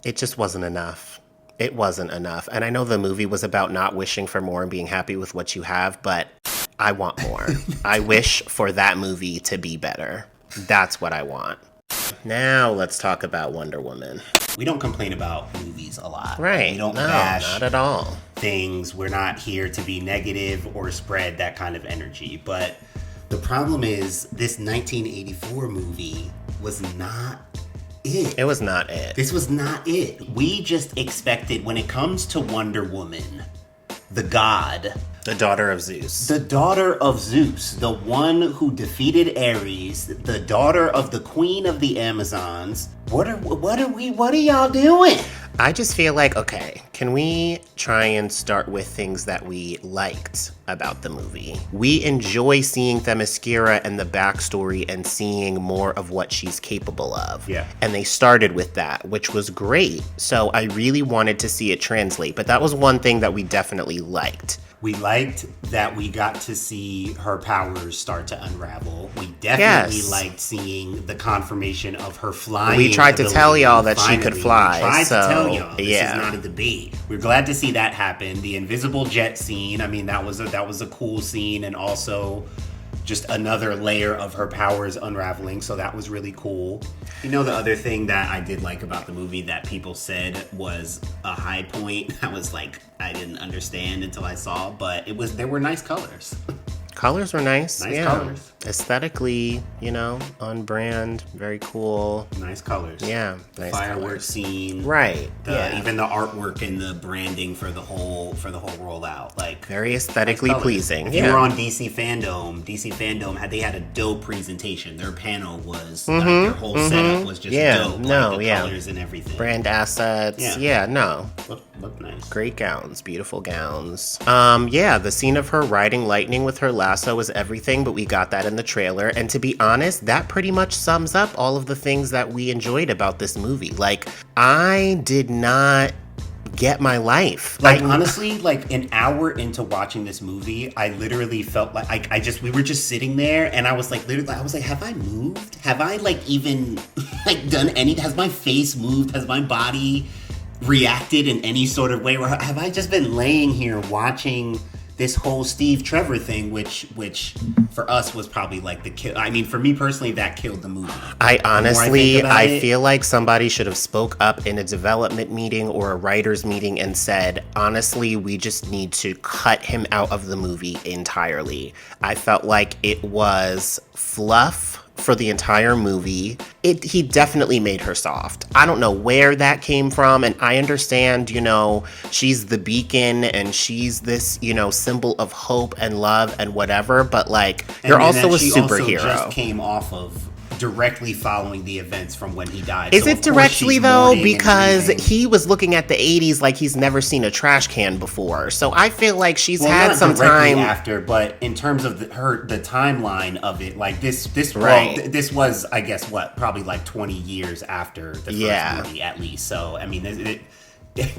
It just wasn't enough. It wasn't enough. And I know the movie was about not wishing for more and being happy with what you have, but I want more. I wish for that movie to be better. That's what I want. Now let's talk about Wonder Woman. We don't complain about movies a lot. Right. We don't no, bash not at all. things. We're not here to be negative or spread that kind of energy. But the problem is this 1984 movie was not it. It was not it. This was not it. We just expected, when it comes to Wonder Woman, the god, The daughter of Zeus. the daughter of Zeus, the one who defeated Ares, the daughter of the queen of the Amazons. What are y'all doing? I just feel like, okay, can we try and start with things that we liked about the movie? We enjoy seeing Themyscira and the backstory and seeing more of what she's capable of. Yeah. And they started with that, which was great. So I really wanted to see it translate, but that was one thing that we definitely liked. We liked that we got to see her powers start to unravel. We definitely liked seeing the confirmation of her flying. We tried to tell y'all that she could Finally, fly. We tried so, to tell y'all this yeah. is not a debate. We're glad to see that happen. The invisible jet scene. I mean, that was a cool scene, and also just another layer of her powers unraveling. So that was really cool. You know, the other thing that I did like about the movie that people said was a high point. I was like, I didn't understand until I saw, but there were nice colors. Colors were nice. Nice colors. Aesthetically, on brand, very cool. Nice colors. Yeah, nice Firework colors. scene. Right. Even the artwork and the branding for the whole rollout, like Very aesthetically nice colors. pleasing. If you were on DC Fandom had a dope presentation. Their panel was like, their whole setup was just dope. Like the colors and everything. Brand assets. Yeah. Looked nice. Great gowns, beautiful gowns. The scene of her riding lightning with her lasso was everything, but we got that in the trailer. And to be honest, that pretty much sums up all of the things that we enjoyed about this movie. Like, I did not get my life. Honestly, like an hour into watching this movie, I literally felt like we were just sitting there, and I was like, have I moved? Have I even done any? Has my face moved? Has my body reacted in any sort of way? Or have I just been laying here watching this whole Steve Trevor thing, which for us was probably like the kill. I mean, for me personally, that killed the movie. I feel like somebody should have spoke up in a development meeting or a writer's meeting and said, honestly, we just need to cut him out of the movie entirely. I felt like it was fluff for the entire movie. He definitely made her soft. I don't know where that came from, and I understand, she's the beacon and she's this, symbol of hope and love and whatever, but you're also a superhero. She also just came off of directly following the events from when he died. Is it directly though? Because he was looking at the 80s like he's never seen a trash can before. So I feel like she's had some time after, but in terms of the timeline of it, this was, I guess, probably 20 years after the first movie at least. So I mean,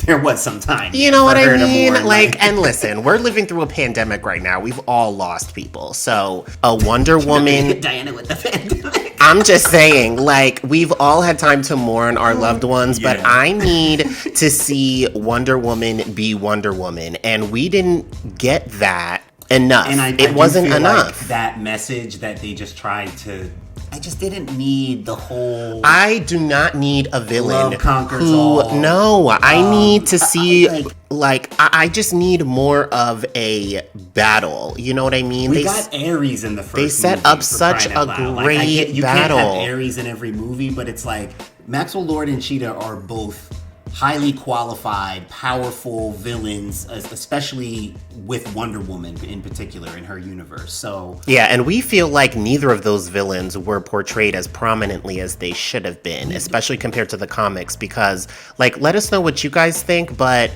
there was some time. You know what I mean? And listen, we're living through a pandemic right now. We've all lost people. So a Wonder Woman. Diana with the pandemic. I'm just saying, we've all had time to mourn our loved ones, but I need to see Wonder Woman be Wonder Woman. And we didn't get that enough. And it wasn't enough. That message that they just tried to... I just didn't need the whole... I do not need a villain love conquers all. No, I need to see... I just need more of a battle. You know what I mean? We got Ares in the first movie. They set up such a great you battle. You can't have Ares in every movie, but it's Maxwell Lord and Cheetah are both highly qualified, powerful villains, especially with Wonder Woman in particular in her universe. So yeah, and we feel like neither of those villains were portrayed as prominently as they should have been, especially compared to the comics, because let us know what you guys think, but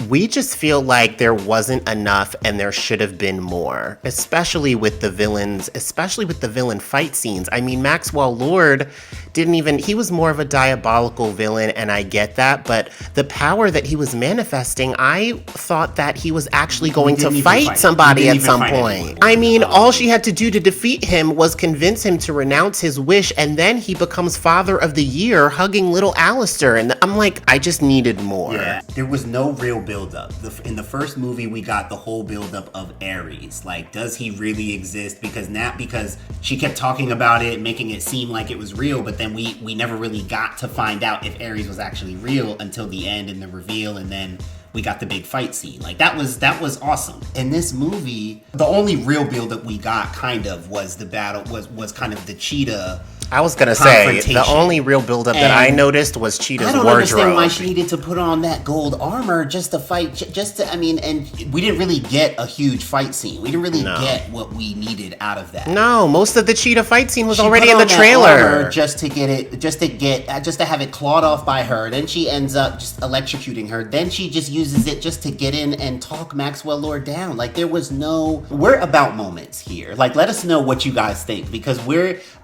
We just feel like there wasn't enough and there should have been more, especially with the villains, especially with the villain fight scenes. I mean, Maxwell Lord he was more of a diabolical villain, and I get that, but the power that he was manifesting, I thought that he was actually going to fight somebody at some point. I mean, all she had to do to defeat him was convince him to renounce his wish, and then he becomes Father of the Year, hugging little Alistair, and I'm like, I just needed more. Yeah, there was no real buildup. In the first movie, we got the whole buildup of Ares. Like, does he really exist? Because she kept talking about it, making it seem like it was real, but then we never really got to find out if Ares was actually real until the end and the reveal, and then we got the big fight scene. Like, that was awesome. In this movie, the only real buildup we got kind of was the battle, was kind of the Cheetah. I was gonna say, the only real buildup that I noticed was Cheetah's wardrobe. I don't understand why she needed to put on that gold armor just to fight, and we didn't really get a huge fight scene. We didn't really get what we needed out of that. No, most of the Cheetah fight scene was already in the trailer. Just to have it clawed off by her. Then she ends up just electrocuting her. Then she just uses it just to get in and talk Maxwell Lord down. Like, we're about moments here. Like, let us know what you guys think, because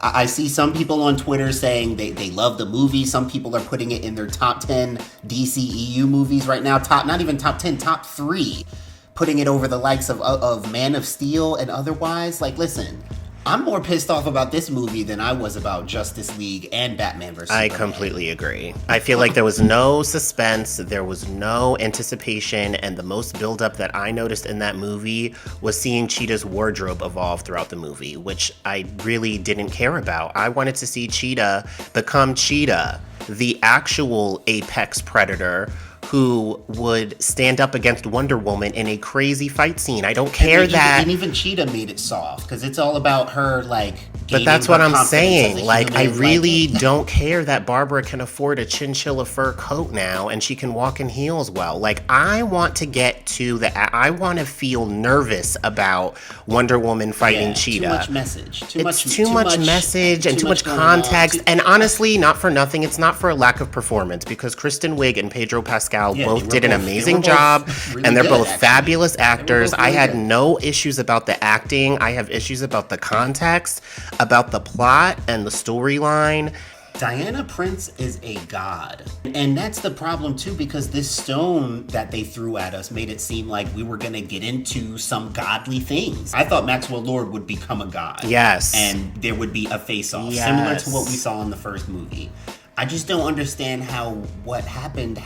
I see some people on Twitter saying they love the movie. Some people are putting it in their top 10 DCEU movies right now. Not even top 10, top 3. Putting it over the likes of Man of Steel and otherwise. Like, listen, I'm more pissed off about this movie than I was about Justice League and Batman vs. Superman. I completely agree. I feel like there was no suspense, there was no anticipation, and the most buildup that I noticed in that movie was seeing Cheetah's wardrobe evolve throughout the movie, which I really didn't care about. I wanted to see Cheetah become Cheetah, the actual apex predator who would stand up against Wonder Woman in a crazy fight scene. I don't care and even Cheetah made it soft, because it's all about her, like, but that's what I'm saying. Like, I really don't care that Barbara can afford a chinchilla fur coat now and she can walk in heels well. Like, I want to get to I want to feel nervous about Wonder Woman fighting Cheetah. Too much message. Too much message and too much context. And honestly, not for nothing, it's not for a lack of performance, because Kristen Wiig and Pedro Pascal both did an amazing job, really, and they're both fabulous actors. I had no issues about the acting. I have issues about the context, about the plot and the storyline. Diana Prince is a god. And that's the problem too, because this stone that they threw at us made it seem like we were going to get into some godly things. I thought Maxwell Lord would become a god. Yes. And there would be a face-off, similar to what we saw in the first movie. I just don't understand how what happened.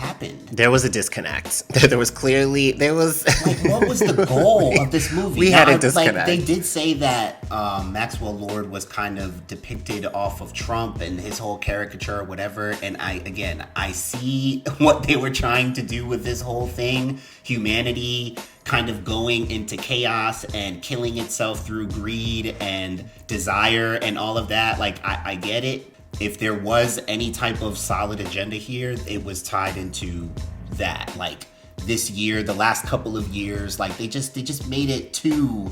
There was a disconnect. There was like, what was the goal of this movie? We had a disconnect. Like, they did say that Maxwell Lord was kind of depicted off of Trump and his whole caricature or whatever. And I see what they were trying to do with this whole thing. Humanity kind of going into chaos and killing itself through greed and desire and all of that. Like, I get it. If there was any type of solid agenda here, it was tied into that. Like, this year, the last couple of years, like, they just made it too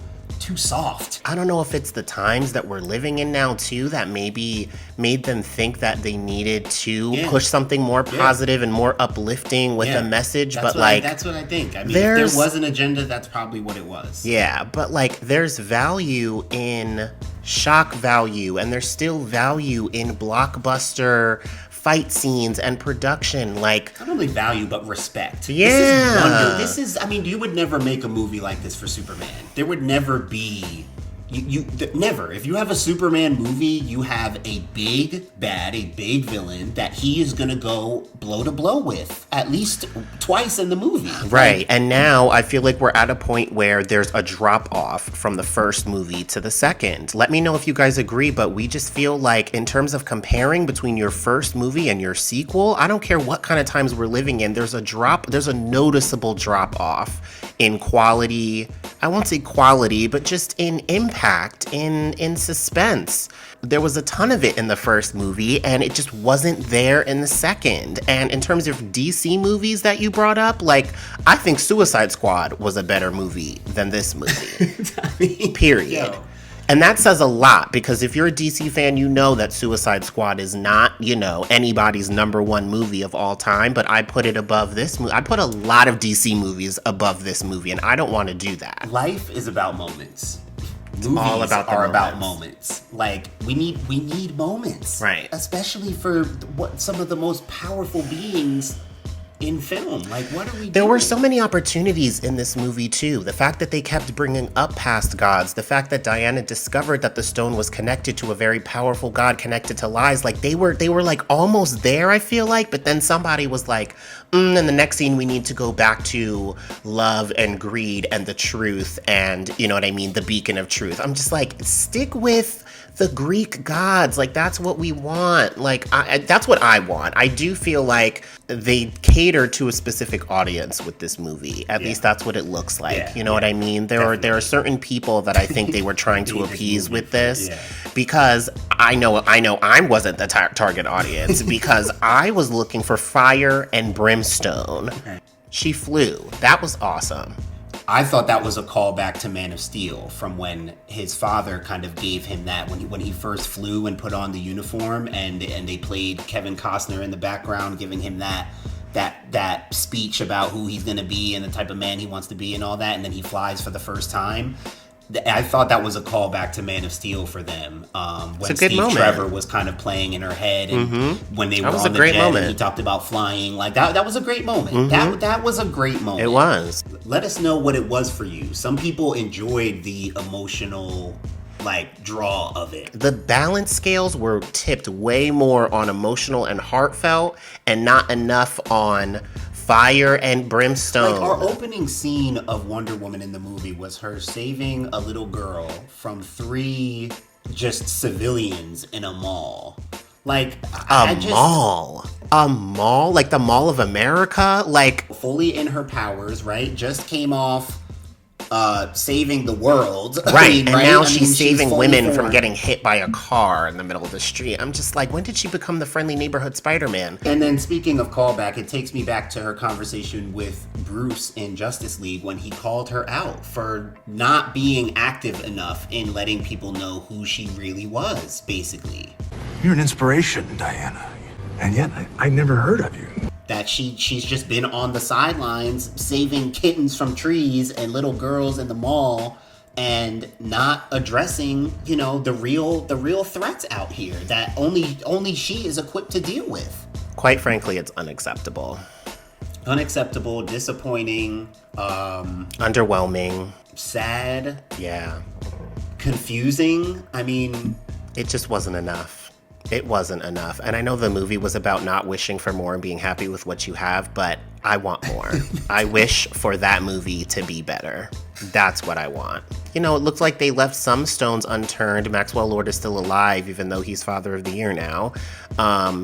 soft. I don't know if it's the times that we're living in now too that maybe made them think that they needed to push something more positive and more uplifting with a message. That's what I think. I mean, if there was an agenda, that's probably what it was. Yeah, but like, there's value in shock value, and there's still value in blockbuster fight scenes and production. Like, not only value, but respect. Yeah. This is, I mean, you would never make a movie like this for Superman. There would never be... Never. If you have a Superman movie, you have a big bad, a big villain that he is going to go blow to blow with at least twice in the movie. Right. Like, and now I feel like we're at a point where there's a drop off from the first movie to the second. Let me know if you guys agree, but we just feel like in terms of comparing between your first movie and your sequel, I don't care what kind of times we're living in, there's a noticeable drop off in quality. I won't say quality, but just in impact, in suspense. There was a ton of it in the first movie, and it just wasn't there in the second. And in terms of DC movies that you brought up, like, I think Suicide Squad was a better movie than this movie. Period. And that says a lot, because if you're a DC fan, you know that Suicide Squad is not, anybody's number one movie of all time, but I put it above this movie. I put a lot of DC movies above this movie, and I don't want to do that. Life is about moments. Movies all about are about moments. Like, we need moments. Right. Especially for some of the most powerful beings in film. Like, what are we doing? There were so many opportunities in this movie too. The fact that they kept bringing up past gods, the fact that Diana discovered that the stone was connected to a very powerful god connected to lies, like they were like almost there, I feel like, but then somebody was like, in the next scene we need to go back to love and greed and the truth and, you know what I mean, the beacon of truth. I'm just like, stick with the Greek gods. Like, that's what we want. Like, that's what I want. I do feel like they cater to a specific audience with this movie. At least that's what it looks like. You know what I mean? There are certain people that I think they were trying to appease with this, because I know I wasn't the target audience, because I was looking for fire and brimstone. She flew. That was awesome. I thought that was a callback to Man of Steel, from when his father kind of gave him that when he first flew and put on the uniform, and they played Kevin Costner in the background giving him that speech about who he's going to be and the type of man he wants to be and all that, and then he flies for the first time. I thought that was a callback to Man of Steel for them. When Trevor was kind of playing in her head, and when they were on the jet, and he talked about flying. Like, that was a great moment. That was a great moment. It was. Let us know what it was for you. Some people enjoyed the emotional, draw of it. The balance scales were tipped way more on emotional and heartfelt, and not enough on fire and brimstone. Like, our opening scene of Wonder Woman in the movie was her saving a little girl from 3 just civilians in a mall. Like, a mall? Like the Mall of America? Like, fully in her powers, right? Just came off saving the world. Right, now she's saving women from getting hit by a car in the middle of the street. I'm just like, when did she become the friendly neighborhood Spider-Man? And then, speaking of callback, it takes me back to her conversation with Bruce in Justice League, when he called her out for not being active enough in letting people know who she really was, basically. You're an inspiration, Diana. And yet, I never heard of you. That she's just been on the sidelines saving kittens from trees and little girls in the mall, and not addressing, the real threats out here that only she is equipped to deal with. Quite frankly, it's unacceptable. Unacceptable, disappointing, underwhelming, sad, confusing. I mean, it just wasn't enough. It wasn't enough. And I know the movie was about not wishing for more and being happy with what you have, but I want more. I wish for that movie to be better. That's what I want. It looks like they left some stones unturned. Maxwell Lord is still alive, even though he's Father of the Year now.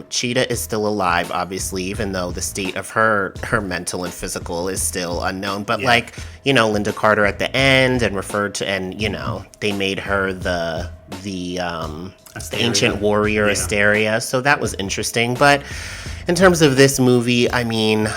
Cheetah is still alive, obviously, even though the state of her mental and physical is still unknown. But Linda Carter at the end, and referred to, and they made her the ancient warrior Asteria. So that was interesting. But in terms of this movie, I mean,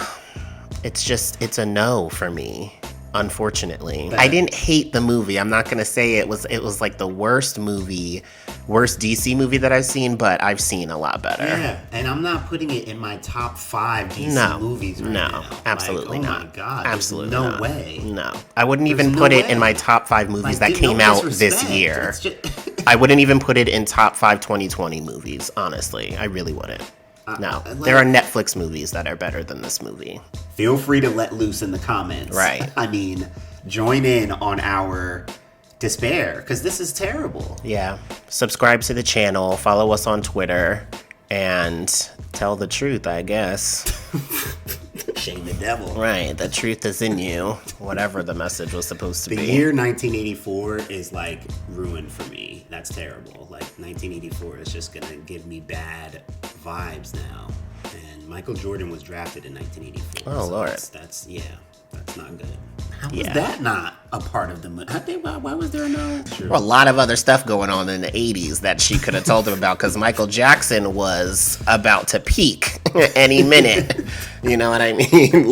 it's a no for me. Unfortunately, I didn't hate the movie. I'm not gonna say it was like the worst DC movie that I've seen, but I've seen a lot better. Yeah, and I'm not putting it in my top 5 DC movies right now. No, absolutely not. Oh my God, absolutely no not. way. No, I wouldn't even put it in my top 5 movies that came out this year. I wouldn't even put it in top 5 2020 movies. Honestly, I really wouldn't. No, there are Netflix movies that are better than this movie. Feel free to let loose in the comments. Right. I mean, join in on our despair, because this is terrible. Yeah. Subscribe to the channel, follow us on Twitter, and tell the truth, I guess. Shame the devil. Right. The truth is in you, whatever the message was supposed to be. The year 1984 is ruined for me. That's terrible. 1984 is just going to give me bad vibes now. And Michael Jordan was drafted in 1984. Oh, so Lord. That's not good. How was that not a part of the movie? Why was there no? Sure. Well, a lot of other stuff going on in the 80s that she could have told him about, because Michael Jackson was about to peak any minute. You know what I mean?